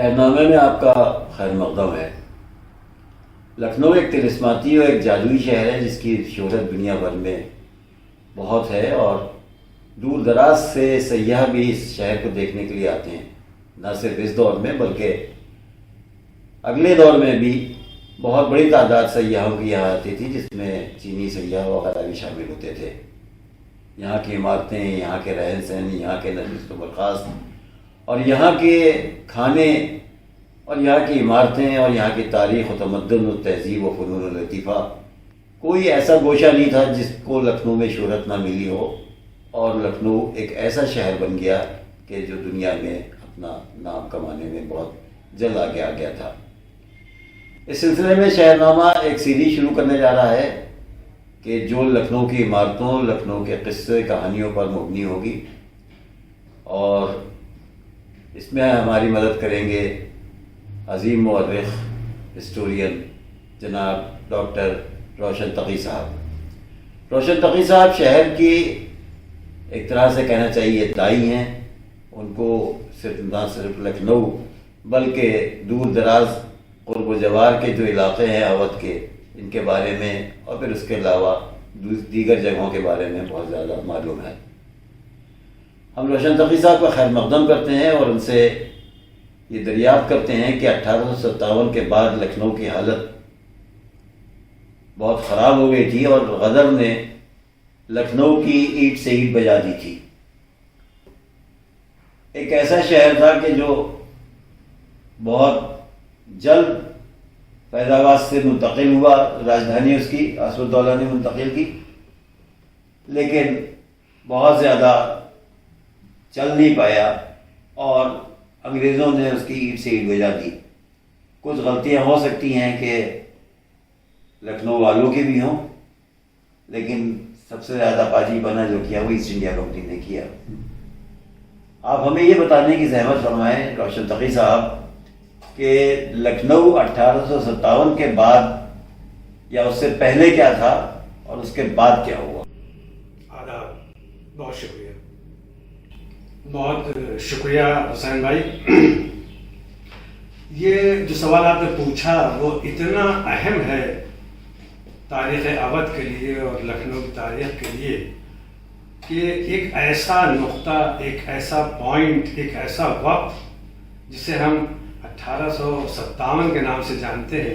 شہرنامے میں آپ کا خیر مقدم ہے۔ لکھنؤ ایک طلسماتی اور ایک جادوئی شہر ہے جس کی شہرت دنیا بھر میں بہت ہے، اور دور دراز سے سیاح بھی اس شہر کو دیکھنے کے لیے آتے ہیں، نہ صرف اس دور میں بلکہ اگلے دور میں بھی بہت بڑی تعداد سیاحوں کی یہاں آتی تھی، جس میں چینی سیاح وغیرہ بھی شامل ہوتے تھے۔ یہاں کی عمارتیں، یہاں کے رہن سہن، یہاں کے نشست و برخاست اور یہاں کے کھانے اور یہاں کی عمارتیں اور یہاں کی تاریخ و تمدن و تہذیب و فنون و لطیفہ، کوئی ایسا گوشہ نہیں تھا جس کو لکھنؤ میں شہرت نہ ملی ہو، اور لکھنؤ ایک ایسا شہر بن گیا کہ جو دنیا میں اپنا نام کمانے میں بہت جلد آگے آ گیا تھا۔ اس سلسلے میں شہرنامہ ایک سیریز شروع کرنے جا رہا ہے کہ جو لکھنؤ کی عمارتوں، لکھنؤ کے قصے کہانیوں پر مبنی ہوگی، اور اس میں ہماری مدد کریں گے عظیم مورخ ہسٹورین جناب ڈاکٹر روشن تقی صاحب۔ روشن تقی صاحب شہر کی ایک طرح سے کہنا چاہیے دائی ہیں۔ ان کو نہ صرف لکھنؤ بلکہ دور دراز قرب و جوار کے جو علاقے ہیں اودھ کے، ان کے بارے میں اور پھر اس کے علاوہ دیگر جگہوں کے بارے میں بہت زیادہ معلوم ہے۔ ہم روشن تقی صاحب کا خیر مقدم کرتے ہیں اور ان سے یہ دریافت کرتے ہیں کہ 1857 کے بعد لکھنؤ کی حالت بہت خراب ہو گئی تھی اور غدر نے لکھنؤ کی اینٹ سے اینٹ بجا دی تھی۔ ایک ایسا شہر تھا کہ جو بہت جلد فیض آباد سے منتقل ہوا، راجدھانی اس کی آصف الدولہ نے منتقل کی، لیکن بہت زیادہ چل نہیں پایا اور انگریزوں نے اس کی اینٹ سے اینٹ بجا دی۔ کچھ غلطیاں ہو سکتی ہیں کہ لکھنؤ والوں کی بھی ہوں، لیکن سب سے زیادہ پاجی بنا جو کیا وہ ایسٹ انڈیا کمپنی نے کیا۔ آپ ہمیں یہ بتانے کی زحمت فرمائیں روشن تقی صاحب کہ لکھنؤ 1857 کے بعد یا اس سے پہلے کیا تھا اور اس کے بعد کیا ہوا؟ آداب، بہت شکریہ، بہت شکریہ حسین بھائی۔ یہ جو سوال آپ نے پوچھا وہ اتنا اہم ہے تاریخ اودھ کے لیے اور لکھنؤ کی تاریخ کے لیے کہ ایک ایسا نقطہ، ایک ایسا پوائنٹ، ایک ایسا وقت جسے ہم 1857 کے نام سے جانتے ہیں،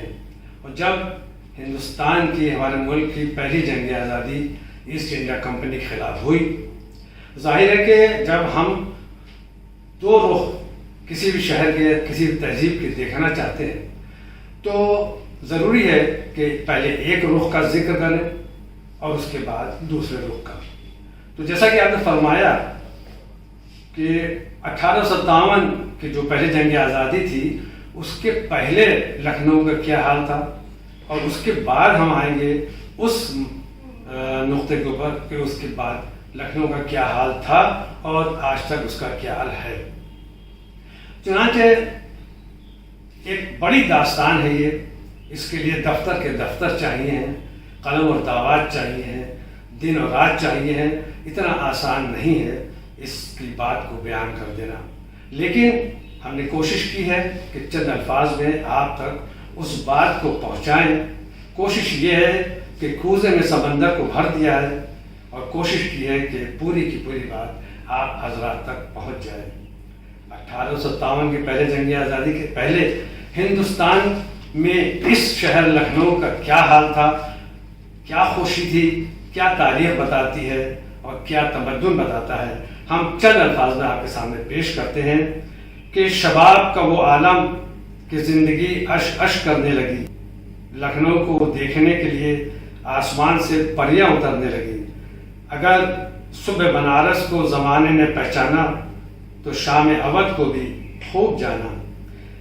اور جب ہندوستان کی، ہمارے ملک کی پہلی جنگ آزادی ایسٹ انڈیا کمپنی کے خلاف ہوئی۔ ظاہر ہے کہ جب ہم دو رخ کسی بھی شہر کے، کسی بھی تہذیب کے دیکھنا چاہتے ہیں تو ضروری ہے کہ پہلے ایک رخ کا ذکر کریں اور اس کے بعد دوسرے رخ کا۔ تو جیسا کہ آپ نے فرمایا کہ 1857 کی جو پہلے جنگ آزادی تھی اس کے پہلے لکھنؤ کا کیا حال تھا، اور اس کے بعد ہم آئیں گے اس نقطے کے اوپر کہ اس کے بعد لکھنؤ کا کیا حال تھا اور آج تک اس کا کیا حال ہے۔ چنانچہ ایک بڑی داستان ہے یہ، اس کے لیے دفتر کے دفتر چاہیے ہیں، قلم اور دعوات چاہیے ہیں، دن اور رات چاہیے ہیں۔ اتنا آسان نہیں ہے اس کی بات کو بیان کر دینا، لیکن ہم نے کوشش کی ہے کہ چند الفاظ میں آپ تک اس بات کو پہنچائیں۔ کوشش یہ ہے کہ کوزے میں سمندر کو بھر دیا ہے، اور کوشش کی ہے کہ پوری کی پوری بات آپ حضرات تک پہنچ جائے۔ 1857 کی پہلے جنگ آزادی کے پہلے ہندوستان میں اس شہر لکھنؤ کا کیا حال تھا، کیا خوشی تھی، کیا تاریخ بتاتی ہے اور کیا تمدن بتاتا ہے، ہم چند الفاظ میں آپ کے سامنے پیش کرتے ہیں کہ شباب کا وہ عالم کہ زندگی اشک اشک کرنے لگی، لکھنؤ کو دیکھنے کے لیے آسمان سے پریاں اترنے لگی۔ اگر صبح بنارس کو زمانے نے پہچانا تو شام اودھ کو بھی خوب جانا۔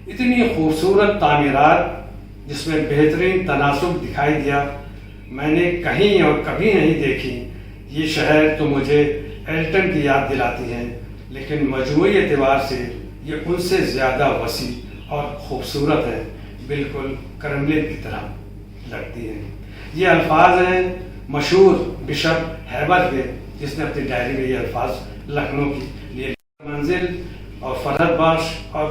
اتنی خوبصورت تعمیرات جس میں بہترین تناسب دکھائی دیا میں نے کہیں اور کبھی نہیں دیکھی۔ یہ شہر تو مجھے ایلٹن کی یاد دلاتی ہے، لیکن مجموعی اعتبار سے یہ ان سے زیادہ وسیع اور خوبصورت ہے، بالکل کرملن کی طرح لگتی ہے۔ یہ الفاظ ہیں مشہور بشپ ہیبر کے، جس نے اپنی ڈائری میں یہ الفاظ لکھنؤ کی لیے منزل اور فرحت بخش اور